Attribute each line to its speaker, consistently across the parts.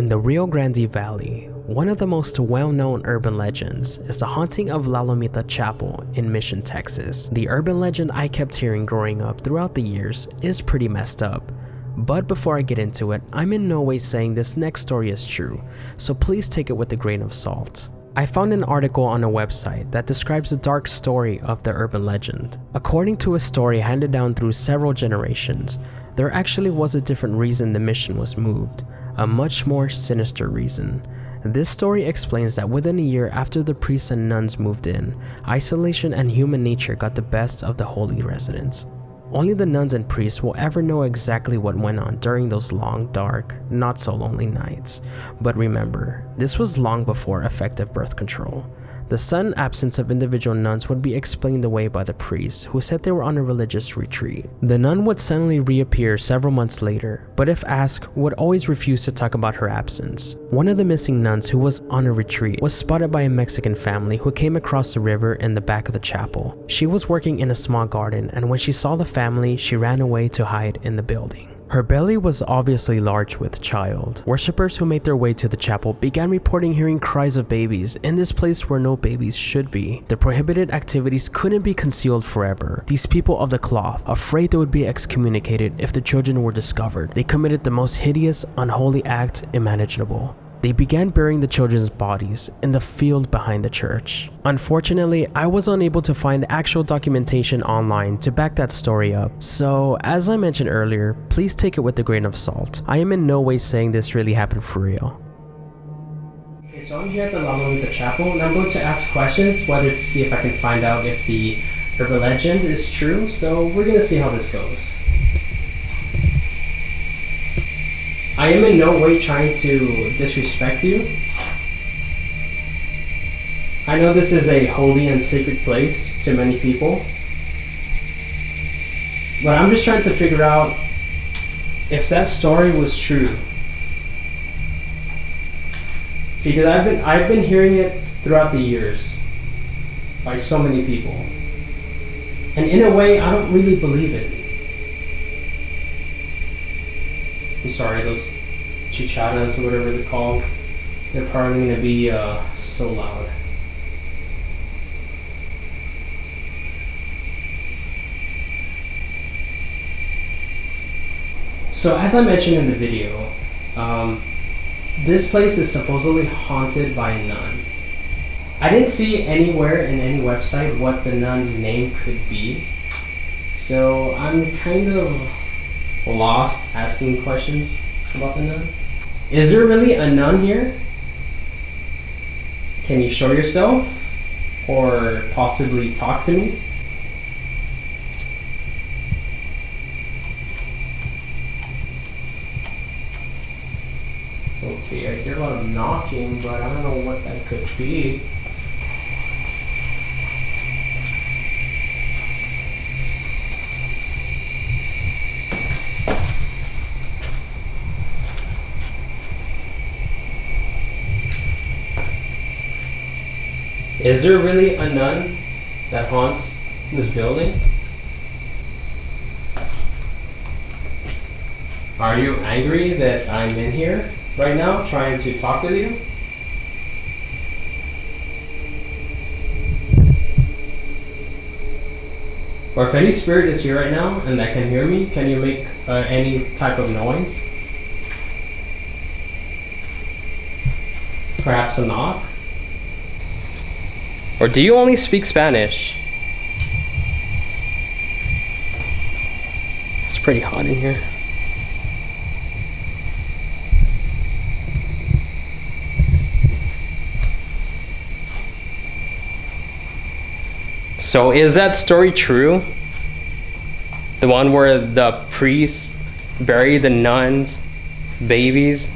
Speaker 1: In the Rio Grande Valley, one of the most well-known urban legends is the haunting of La Lomita Chapel in Mission, Texas. The urban legend I kept hearing growing up throughout the years is pretty messed up. But before I get into it, I'm in no way saying this next story is true, so please take it with a grain of salt. I found an article on a website that describes the dark story of the urban legend. According to a story handed down through several generations, there actually was a different reason the mission was moved, a much more sinister reason. This story explains that within a year after the priests and nuns moved in, isolation and human nature got the best of the holy residents. Only the nuns and priests will ever know exactly what went on during those long, dark, not so lonely nights. But remember, this was long before effective birth control. The sudden absence of individual nuns would be explained away by the priests, who said they were on a religious retreat. The nun would suddenly reappear several months later, but if asked, would always refuse to talk about her absence. One of the missing nuns who was on a retreat was spotted by a Mexican family who came across the river in the back of the chapel. She was working in a small garden, and when she saw the family, she ran away to hide in the building. Her belly was obviously large with child. Worshippers who made their way to the chapel began reporting hearing cries of babies in this place where no babies should be. The prohibited activities couldn't be concealed forever. These people of the cloth, afraid they would be excommunicated if the children were discovered, they committed the most hideous, unholy act imaginable. They began burying the children's bodies in the field behind the church. Unfortunately, I was unable to find actual documentation online to back that story up, so as I mentioned earlier, please take it with a grain of salt. I am in no way saying this really happened for real. Okay, so I'm here at the La Lomita Chapel, and I'm going to ask questions whether to see if I can find out if the urban legend is true, so we're going to see how this goes. I am in no way trying to disrespect you. I know this is a holy and sacred place to many people, but I'm just trying to figure out if that story was true. Because I've been hearing it throughout the years by so many people. And in a way, I don't really believe it. I'm sorry, those chicharas or whatever they're called, they're probably going to be so loud. So as I mentioned in the video, this place is supposedly haunted by a nun. I didn't see anywhere in any website what the nun's name could be, so I'm kind of lost asking questions about the nun. Is there really a nun here? Can you show yourself or possibly talk to me? Okay, I hear a lot of knocking, but I don't know what that could be. Is there really a nun that haunts this building? Are you angry that I'm in here right now trying to talk with you? Or if any spirit is here right now and that can hear me, can you make any type of noise? Perhaps a knock? Or do you only speak Spanish? It's pretty hot in here. So is that story true? The one where the priests bury the nuns, babies,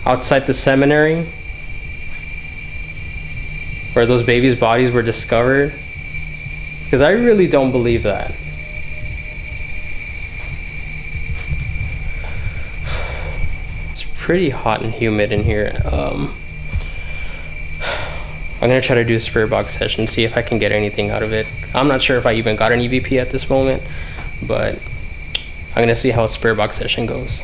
Speaker 1: outside the seminary? Where those babies' bodies were discovered? Because I really don't believe that. It's pretty hot and humid in here. I'm gonna try to do a spirit box session, see if I can get anything out of it. I'm not sure if I even got an EVP at this moment, but I'm gonna see how a spirit box session goes.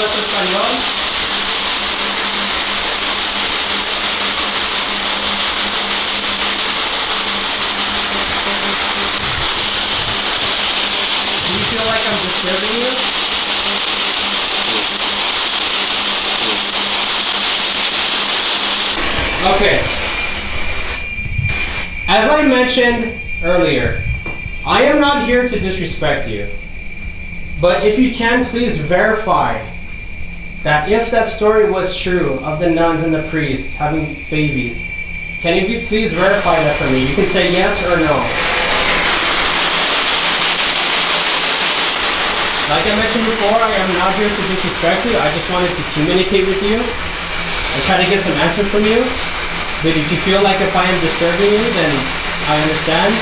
Speaker 1: hablas español? Do you feel like I'm disturbing you? Okay. As I mentioned earlier, I am not here to disrespect you. But if you can, please verify that if that story was true of the nuns and the priest having babies, can you please verify that for me? You can say yes or no. Like I mentioned before, I am not here to disrespect you. I just wanted to communicate with you and try to get some answer from you. But if you feel like if I am disturbing you, then I understand.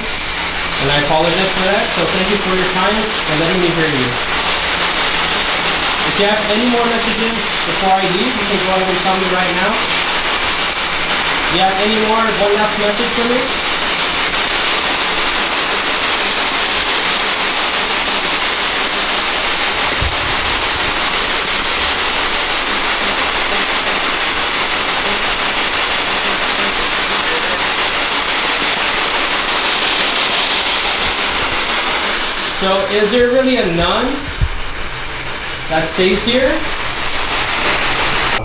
Speaker 1: And I apologize for that. So thank you for your time and letting me hear you. If you have any more messages before I leave, you can go ahead and tell me right now. Do you have any more? One last message for me? So is there really a nun that stays here?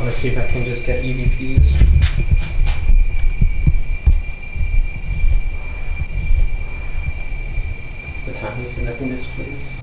Speaker 1: Let's see if I can just get EVPs. The time is nothing this place.